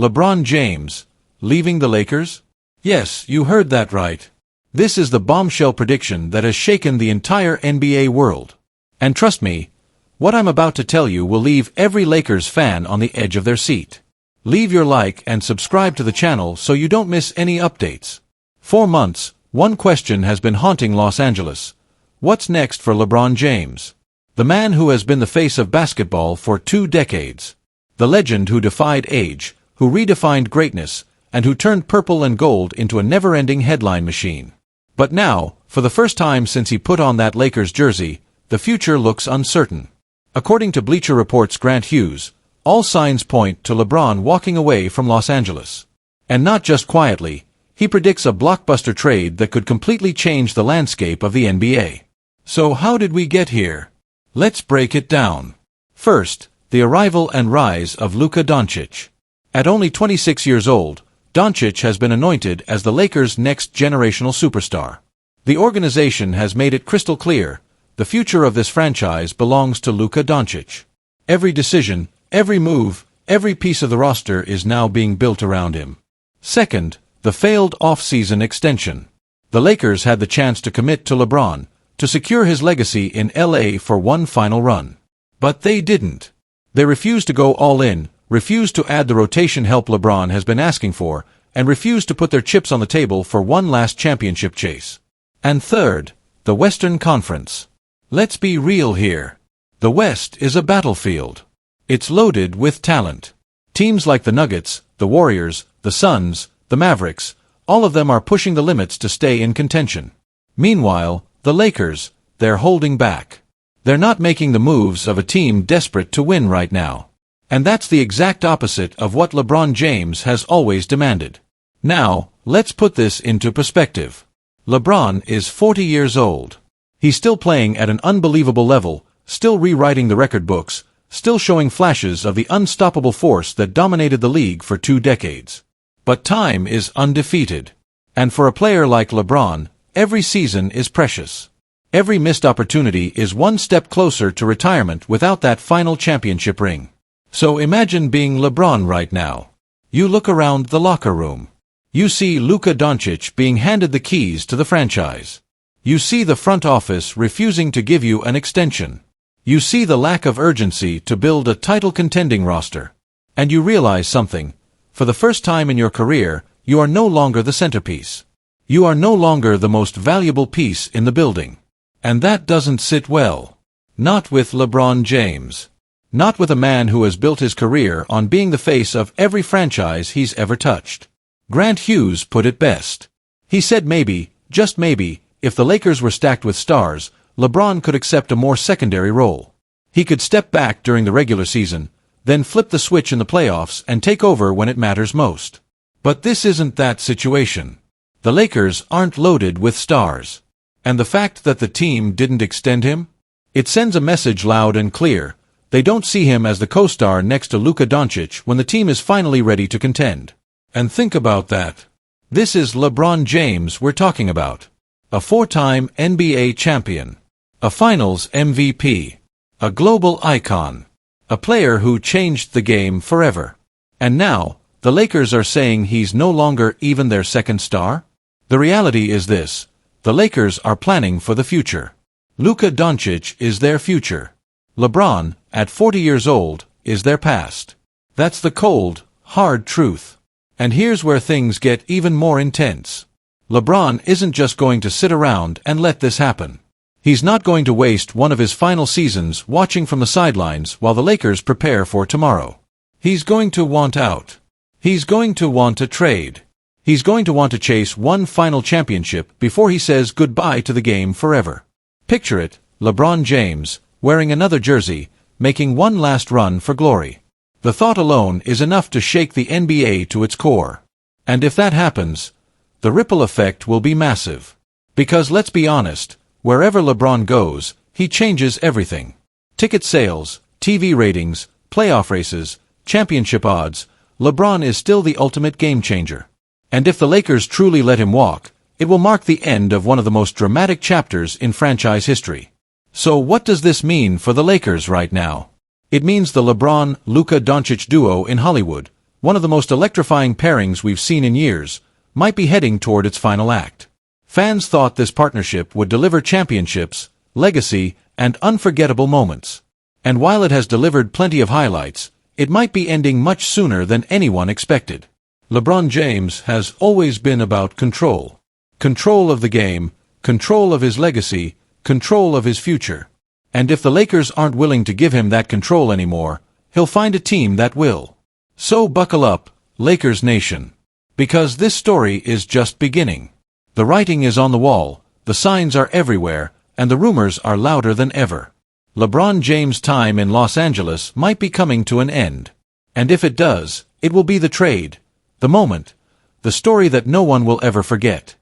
LeBron James, leaving the Lakers? Yes, you heard that right. This is the bombshell prediction that has shaken the entire NBA world. And trust me, what I'm about to tell you will leave every Lakers fan on the edge of their seat. Leave your like and subscribe to the channel so you don't miss any updates. For months, one question has been haunting Los Angeles. What's next for LeBron James? The man who has been the face of basketball for 2 decades. The legend who defied age, who redefined greatness, and who turned purple and gold into a never-ending headline machine. But now, for the first time since he put on that Lakers jersey, the future looks uncertain. According to Bleacher Report's Grant Hughes, all signs point to LeBron walking away from Los Angeles. And not just quietly, he predicts a blockbuster trade that could completely change the landscape of the NBA. So how did we get here? Let's break it down. First, the arrival and rise of Luka Doncic. At only 26 years old, Doncic has been anointed as the Lakers' next generational superstar. The organization has made it crystal clear, the future of this franchise belongs to Luka Doncic. Every decision, every move, every piece of the roster is now being built around him. Second, the failed off-season extension. The Lakers had the chance to commit to LeBron, to secure his legacy in LA for one final run. But they didn't. They refused to go all in, refused to add the rotation help LeBron has been asking for, and refused to put their chips on the table for one last championship chase. And third, the Western Conference. Let's be real here. The West is a battlefield. It's loaded with talent. Teams like the Nuggets, the Warriors, the Suns, the Mavericks, all of them are pushing the limits to stay in contention. Meanwhile, the Lakers, they're holding back. They're not making the moves of a team desperate to win right now. And that's the exact opposite of what LeBron James has always demanded. Now, let's put this into perspective. LeBron is 40 years old. He's still playing at an unbelievable level, still rewriting the record books, still showing flashes of the unstoppable force that dominated the league for 2 decades. But time is undefeated. And for a player like LeBron, every season is precious. Every missed opportunity is one step closer to retirement without that final championship ring. So imagine being LeBron right now. You look around the locker room. You see Luka Doncic being handed the keys to the franchise. You see the front office refusing to give you an extension. You see the lack of urgency to build a title-contending roster. And you realize something. For the first time in your career, you are no longer the centerpiece. You are no longer the most valuable piece in the building. And that doesn't sit well. Not with LeBron James. Not with a man who has built his career on being the face of every franchise he's ever touched. Grant Hughes put it best. He said maybe, just maybe, if the Lakers were stacked with stars, LeBron could accept a more secondary role. He could step back during the regular season, then flip the switch in the playoffs and take over when it matters most. But this isn't that situation. The Lakers aren't loaded with stars. And the fact that the team didn't extend him? It sends a message loud and clear. They don't see him as the co-star next to Luka Doncic when the team is finally ready to contend. And think about that. This is LeBron James we're talking about. A 4-time NBA champion. A Finals MVP. A global icon. A player who changed the game forever. And now, the Lakers are saying he's no longer even their second star? The reality is this. The Lakers are planning for the future. Luka Doncic is their future. LeBron, at 40 years old, is their past. That's the cold, hard truth. And here's where things get even more intense. LeBron isn't just going to sit around and let this happen. He's not going to waste one of his final seasons watching from the sidelines while the Lakers prepare for tomorrow. He's going to want out. He's going to want a trade. He's going to want to chase one final championship before he says goodbye to the game forever. Picture it, LeBron James, wearing another jersey, making one last run for glory. The thought alone is enough to shake the NBA to its core. And if that happens, the ripple effect will be massive. Because let's be honest, wherever LeBron goes, he changes everything. Ticket sales, TV ratings, playoff races, championship odds, LeBron is still the ultimate game changer. And if the Lakers truly let him walk, it will mark the end of one of the most dramatic chapters in franchise history. So what does this mean for the Lakers right now? It means the LeBron-Luka Doncic duo in Hollywood, one of the most electrifying pairings we've seen in years, might be heading toward its final act. Fans thought this partnership would deliver championships, legacy, and unforgettable moments. And while it has delivered plenty of highlights, it might be ending much sooner than anyone expected. LeBron James has always been about control. Control of the game, control of his legacy, control of his future. And if the Lakers aren't willing to give him that control anymore, he'll find a team that will. So buckle up, Lakers Nation. Because this story is just beginning. The writing is on the wall, the signs are everywhere, and the rumors are louder than ever. LeBron James' time in Los Angeles might be coming to an end. And if it does, it will be the trade, the moment, the story that no one will ever forget.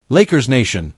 Lakers Nation,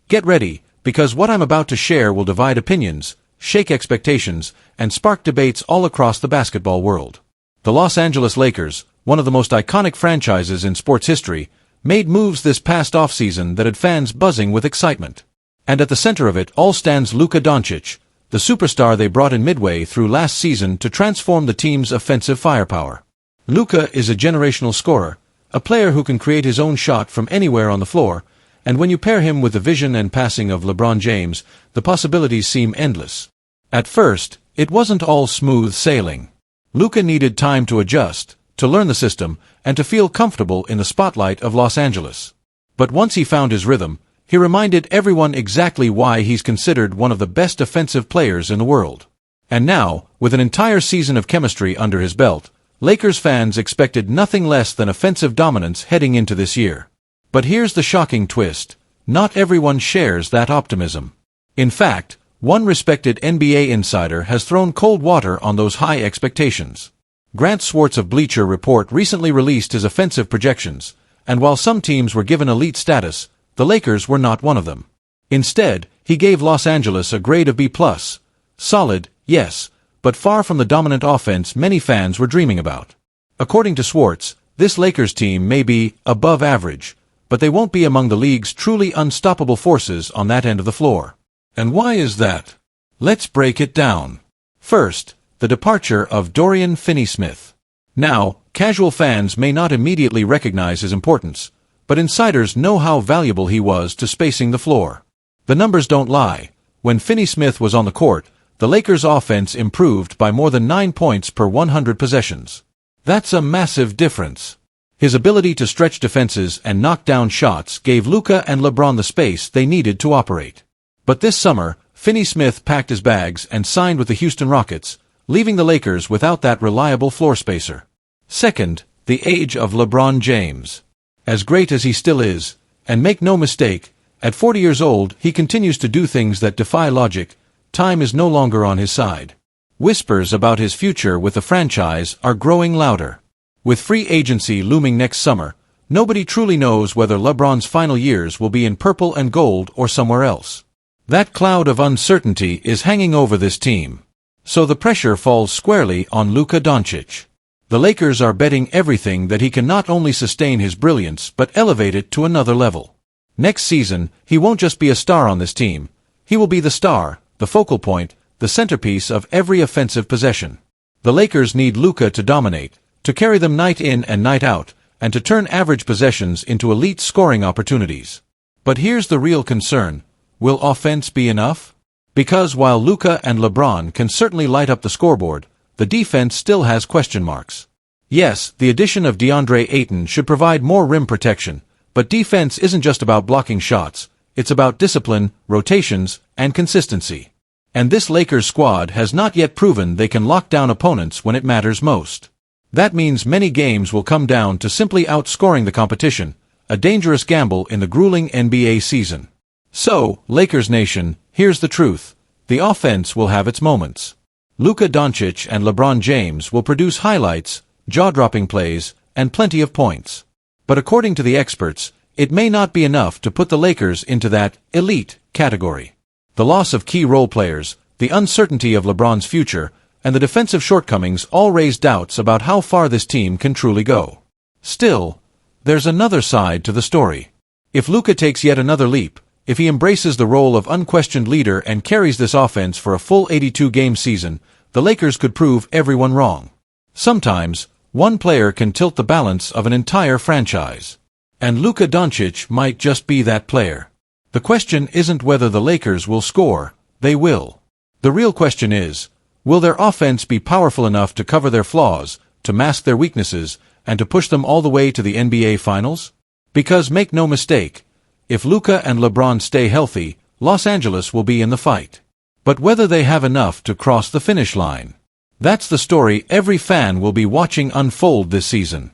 get ready, because what I'm about to share will divide opinions, shake expectations, and spark debates all across the basketball world. The Los Angeles Lakers, one of the most iconic franchises in sports history, made moves this past offseason that had fans buzzing with excitement. And at the center of it all stands Luka Doncic, the superstar they brought in midway through last season to transform the team's offensive firepower. Luka is a generational scorer, a player who can create his own shot from anywhere on the floor, and when you pair him with the vision and passing of LeBron James, the possibilities seem endless. At first, it wasn't all smooth sailing. Luka needed time to adjust, to learn the system, and to feel comfortable in the spotlight of Los Angeles. But once he found his rhythm, he reminded everyone exactly why he's considered one of the best offensive players in the world. And now, with an entire season of chemistry under his belt, Lakers fans expected nothing less than offensive dominance heading into this year. But here's the shocking twist. Not everyone shares that optimism. In fact, one respected NBA insider has thrown cold water on those high expectations. Grant Swartz of Bleacher Report recently released his offensive projections, and while some teams were given elite status, the Lakers were not one of them. Instead, he gave Los Angeles a grade of B+. Solid, yes, but far from the dominant offense many fans were dreaming about. According to Swartz, this Lakers team may be above average, but they won't be among the league's truly unstoppable forces on that end of the floor. And why is that? Let's break it down. First, the departure of Dorian Finney-Smith. Now, casual fans may not immediately recognize his importance, but insiders know how valuable he was to spacing the floor. The numbers don't lie. When Finney-Smith was on the court, the Lakers' offense improved by more than 9 points per 100 possessions. That's a massive difference. His ability to stretch defenses and knock down shots gave Luka and LeBron the space they needed to operate. But this summer, Finney-Smith packed his bags and signed with the Houston Rockets, leaving the Lakers without that reliable floor spacer. Second, the age of LeBron James. As great as he still is, and make no mistake, at 40 years old he continues to do things that defy logic, time is no longer on his side. Whispers about his future with the franchise are growing louder. With free agency looming next summer, nobody truly knows whether LeBron's final years will be in purple and gold or somewhere else. That cloud of uncertainty is hanging over this team. So the pressure falls squarely on Luka Doncic. The Lakers are betting everything that he can not only sustain his brilliance but elevate it to another level. Next season, he won't just be a star on this team. He will be the star, the focal point, the centerpiece of every offensive possession. The Lakers need Luka to dominate, to carry them night in and night out, and to turn average possessions into elite scoring opportunities. But here's the real concern. Will offense be enough? Because while Luka and LeBron can certainly light up the scoreboard, the defense still has question marks. Yes, the addition of DeAndre Ayton should provide more rim protection, but defense isn't just about blocking shots, it's about discipline, rotations, and consistency. And this Lakers squad has not yet proven they can lock down opponents when it matters most. That means many games will come down to simply outscoring the competition, a dangerous gamble in the grueling NBA season. So, Lakers Nation, here's the truth. The offense will have its moments. Luka Doncic and LeBron James will produce highlights, jaw-dropping plays, and plenty of points. But according to the experts, it may not be enough to put the Lakers into that elite category. The loss of key role players, the uncertainty of LeBron's future, and the defensive shortcomings all raise doubts about how far this team can truly go. Still, there's another side to the story. If Luka takes yet another leap, if he embraces the role of unquestioned leader and carries this offense for a full 82-game season, the Lakers could prove everyone wrong. Sometimes, One player can tilt the balance of an entire franchise. And Luka Doncic might just be that player. The question isn't whether the Lakers will score, they will. The real question is, will their offense be powerful enough to cover their flaws, to mask their weaknesses, and to push them all the way to the NBA Finals? Because make no mistake, if Luka and LeBron stay healthy, Los Angeles will be in the fight. But whether they have enough to cross the finish line, that's the story every fan will be watching unfold this season.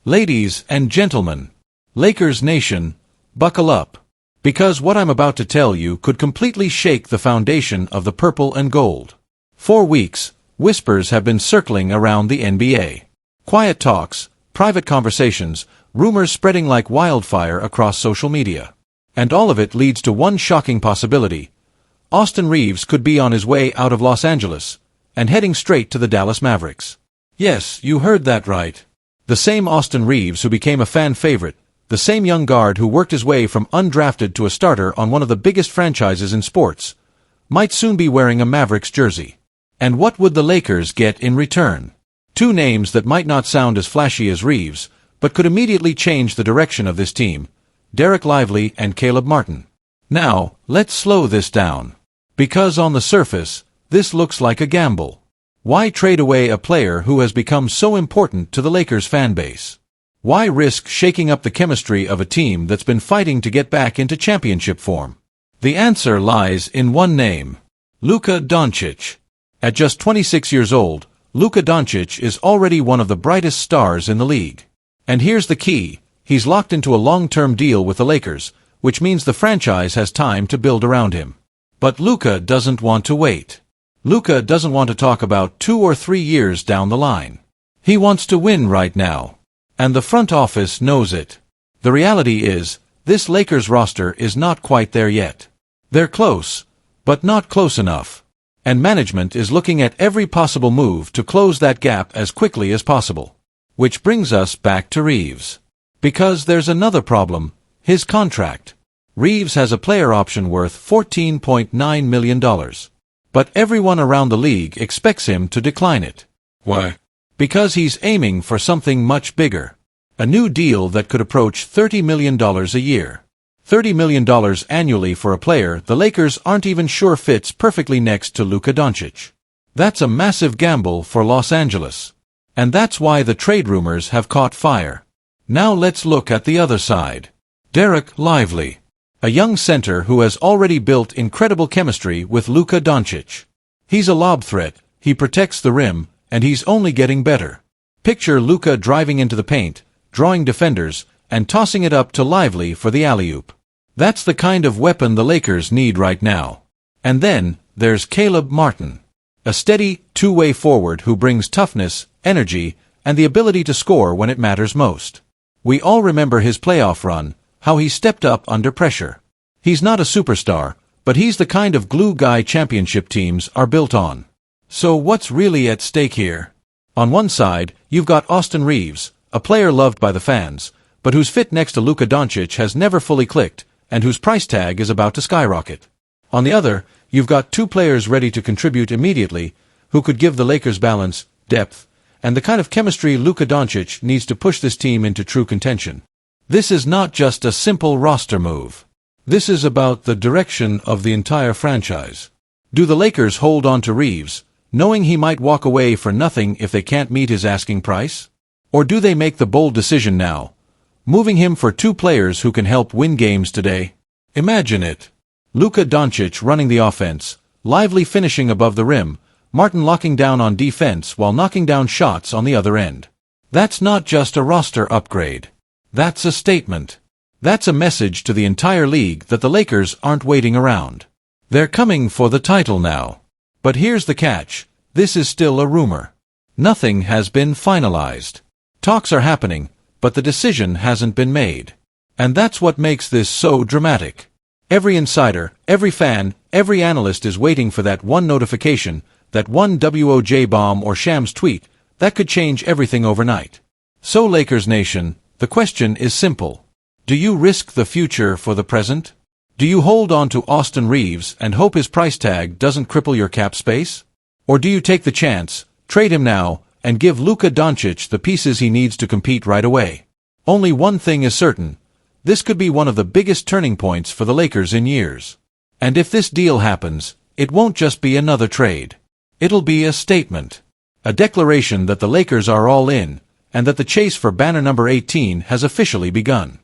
Ladies and gentlemen, Lakers Nation, buckle up. Because what I'm about to tell you could completely shake the foundation of the purple and gold. 4 weeks, whispers have been circling around the NBA. Quiet talks, private conversations, rumors spreading like wildfire across social media. And all of it leads to one shocking possibility. Austin Reaves could be on his way out of Los Angeles, and heading straight to the Dallas Mavericks. Yes, you heard that right. The same Austin Reaves who became a fan favorite, the same young guard who worked his way from undrafted to a starter on one of the biggest franchises in sports, might soon be wearing a Mavericks jersey. And what would the Lakers get in return? 2 names that might not sound as flashy as Reaves, but could immediately change the direction of this team, Derek Lively and Caleb Martin. Now, let's slow this down. Because on the surface, this looks like a gamble. Why trade away a player who has become so important to the Lakers fan base? Why risk shaking up the chemistry of a team that's been fighting to get back into championship form? The answer lies in one name. Luka Doncic. At just 26 years old, Luka Doncic is already one of the brightest stars in the league. And here's the key, he's locked into a long-term deal with the Lakers, which means the franchise has time to build around him. But Luka doesn't want to wait. Luka doesn't want to talk about 2 or 3 years down the line. He wants to win right now. And the front office knows it. The reality is, this Lakers roster is not quite there yet. They're close, but not close enough. And management is looking at every possible move to close that gap as quickly as possible. Which brings us back to Reaves. Because there's another problem, his contract. Reaves has a player option worth $14.9 million. But everyone around the league expects him to decline it. Why? Because he's aiming for something much bigger. A new deal that could approach $30 million a year. $30 million annually for a player the Lakers aren't even sure fits perfectly next to Luka Doncic. That's a massive gamble for Los Angeles. And that's why the trade rumors have caught fire. Now let's look at the other side. Derek Lively. A young center who has already built incredible chemistry with Luka Doncic. He's a lob threat, he protects the rim, and he's only getting better. Picture Luka driving into the paint, drawing defenders, and tossing it up to Lively for the alley-oop. That's the kind of weapon the Lakers need right now. And then, there's Caleb Martin. A steady, two-way forward who brings toughness, energy, and the ability to score when it matters most. We all remember his playoff run, how he stepped up under pressure. He's not a superstar, but he's the kind of glue guy championship teams are built on. So what's really at stake here? On one side, you've got Austin Reaves, a player loved by the fans, but whose fit next to Luka Doncic has never fully clicked, and whose price tag is about to skyrocket. On the other, you've got 2 players ready to contribute immediately, who could give the Lakers balance, depth, and the kind of chemistry Luka Doncic needs to push this team into true contention. This is not just a simple roster move. This is about the direction of the entire franchise. Do the Lakers hold on to Reaves, knowing he might walk away for nothing if they can't meet his asking price? Or do they make the bold decision now, moving him for 2 players who can help win games today? Imagine it. Luka Doncic running the offense, Lively finishing above the rim, Martin locking down on defense while knocking down shots on the other end. That's not just a roster upgrade. That's a statement. That's a message to the entire league that the Lakers aren't waiting around. They're coming for the title now. But here's the catch. This is still a rumor. Nothing has been finalized. Talks are happening, but the decision hasn't been made. And that's what makes this so dramatic. Every insider, every fan, every analyst is waiting for that one notification, that one WOJ bomb or Shams tweet, that could change everything overnight. So Lakers Nation, the question is simple. Do you risk the future for the present? Do you hold on to Austin Reaves and hope his price tag doesn't cripple your cap space? Or do you take the chance, trade him now, and give Luka Doncic the pieces he needs to compete right away. Only one thing is certain. This could be one of the biggest turning points for the Lakers in years. And if this deal happens, it won't just be another trade. It'll be a statement. A declaration that the Lakers are all in, and that the chase for banner number 18 has officially begun.